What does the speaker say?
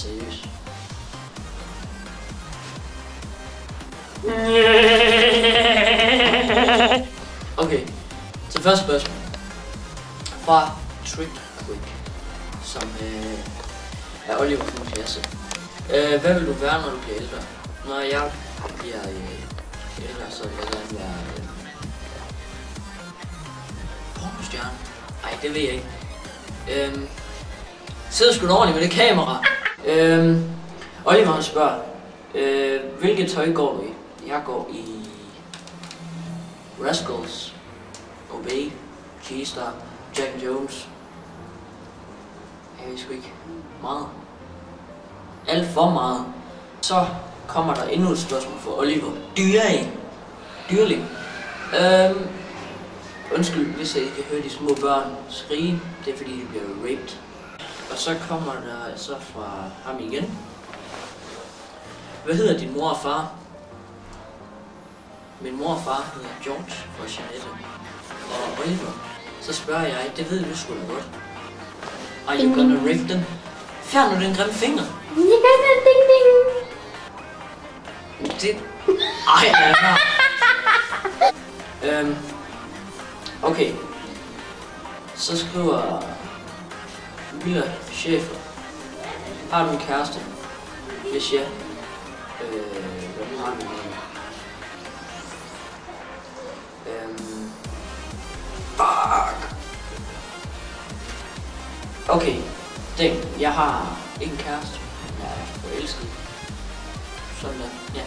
seriøs. Okay, til første spørgsmål. Fra Trick Quick, som er Oliver fra min klasse. Hvad vil du være, når du bliver ældre? Når jeg bliver ældre, så vil jeg gerne være pornostjerne. Ej, det ved jeg ikke. Sidder sgu da ordentligt med det kamera. Oliver han spørger, hvilket tøj går du i? Jeg går i Rascals, Obey, G-Star, Jack Jones. Jeg ved sgu ikke meget. Alt for meget. Så kommer der endnu et spørgsmål for Oliver. Dyrling. Undskyld, hvis jeg ikke kan høre de små børn skrige. Det er fordi, de bliver raped. Og så kommer der så fra ham igen. Hvad hedder din mor og far? Min mor og far hedder George og Jeanette. Og Oliver, så spørger jeg, det ved du sgu da godt. Are you gonna rape them? Fjern nu den grimme finger. Det... Ej, okay. Så skriver Miller Schäfer. Har du en kæreste? Hvis ja. Hvad har du med? Fuck. Okay. Jeg har ikke en kæreste. Jeg er forelsket. Sådan der. Ja.